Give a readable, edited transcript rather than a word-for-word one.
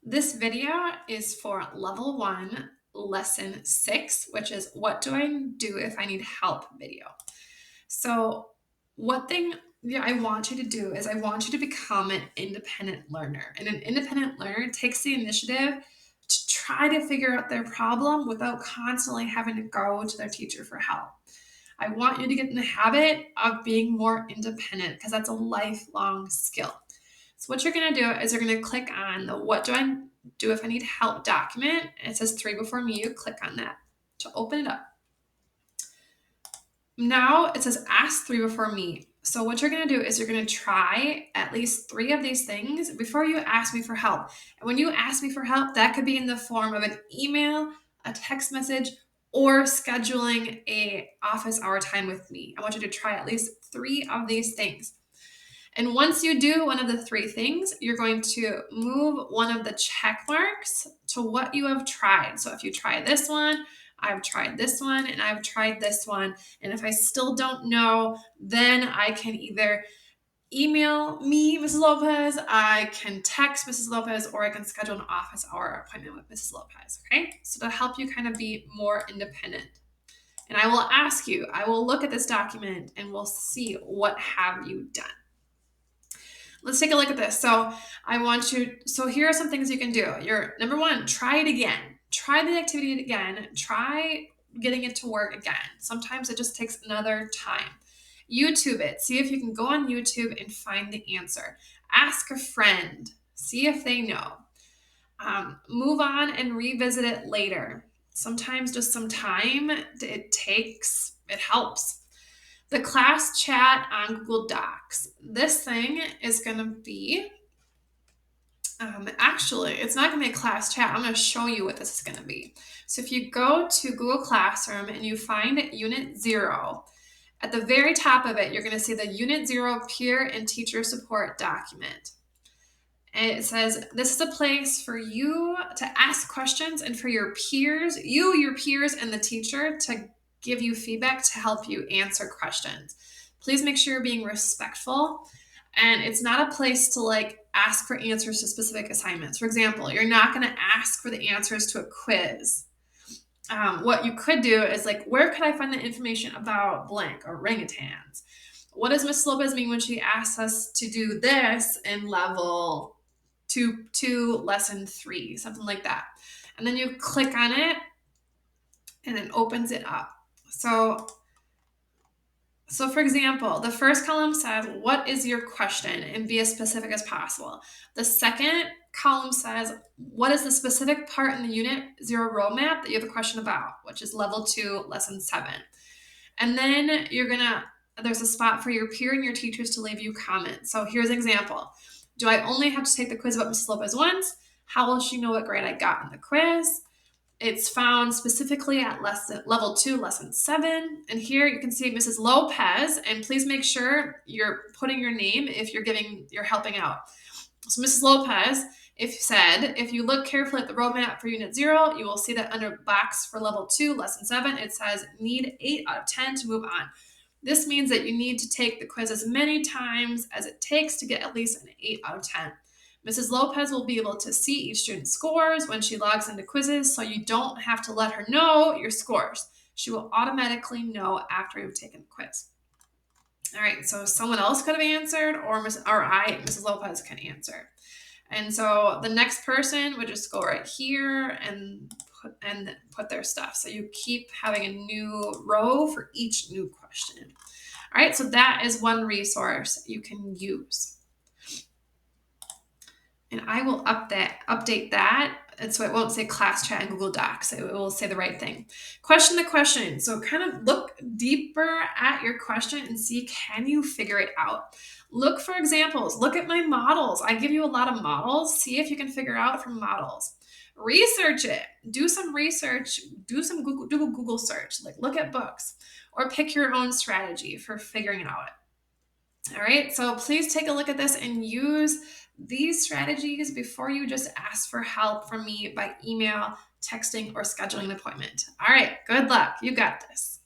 This video is for level 1, lesson 6, which is what do I do if I need help video. So, one thing I want you to do is I want you to become an independent learner. And an independent learner takes the initiative to try to figure out their problem without constantly having to go to their teacher for help. I want you to get in the habit of being more independent because that's a lifelong skill. So what you're going to do is you're going to click on the what do I do if I need help document. It says 3 before me. You click on that to open it up. Now it says ask 3 before me. So what you're going to do is you're going to try at least 3 of these things before you ask me for help. And when you ask me for help, that could be in the form of an email, a text message, or scheduling a office hour time with me. I want you to try at least 3 of these things. And once you do one of the 3 things, you're going to move one of the check marks to what you have tried. So if you try this one, I've tried this one, and I've tried this one. And if I still don't know, then I can either email me, Mrs. Lopez, I can text Mrs. Lopez, or I can schedule an office hour appointment with Mrs. Lopez. Okay? So to help you kind of be more independent. And I will ask you, I will look at this document and we'll see what have you done. Let's take a look at this. So here are some things you can do. Number 1, try it again. Try the activity again. Try getting it to work again. Sometimes it just takes another time. YouTube it. See if you can go on YouTube and find the answer. Ask a friend. See if they know. Move on and revisit it later. Sometimes just some time it helps. The class chat on Google Docs. This thing is going to be, actually, it's not going to be a class chat. I'm going to show you what this is going to be. So if you go to Google Classroom and you find Unit 0, at the very top of it, you're going to see the Unit 0 Peer and Teacher Support document. And it says, this is a place for you to ask questions and for your peers, your peers, and the teacher to give you feedback to help you answer questions. Please make sure you're being respectful. And it's not a place to ask for answers to specific assignments. For example, you're not going to ask for the answers to a quiz. What you could do is where could I find the information about blank or orangutans? What does Miss Lopez mean when she asks us to do this in level 2, lesson 3, something like that. And then you click on it and it opens it up. So for example, the first column says, what is your question? And be as specific as possible. The second column says, what is the specific part in the Unit 0 roadmap that you have a question about, which is level 2, lesson 7. And then there's a spot for your peer and your teachers to leave you comments. So here's an example. Do I only have to take the quiz about Mrs. Lopez once? How will she know what grade I got in the quiz? It's found specifically at level 2, lesson 7. And here you can see Mrs. Lopez, and please make sure you're putting your name if you're helping out. So Mrs. Lopez, if you look carefully at the roadmap for Unit 0, you will see that under box for level 2, lesson 7, it says need 8 out of 10 to move on. This means that you need to take the quiz as many times as it takes to get at least an 8 out of 10. Mrs. Lopez will be able to see each student's scores when she logs into quizzes, so you don't have to let her know your scores. She will automatically know after you've taken the quiz. All right, so someone else could have answered, or Mrs. Lopez, can answer. And so the next person would just go right here and put their stuff. So you keep having a new row for each new question. All right, so that is one resource you can use. And I will update that. And so it won't say class chat in Google Docs. It will say the right thing. Question the question. So kind of look deeper at your question and see, can you figure it out? Look for examples. Look at my models. I give you a lot of models. See if you can figure out from models. Research it. Do some research. Do some Google search. Look at books or pick your own strategy for figuring it out. All right, so please take a look at this and use these strategies before you just ask for help from me by email, texting, or scheduling an appointment. All right, good luck. You got this.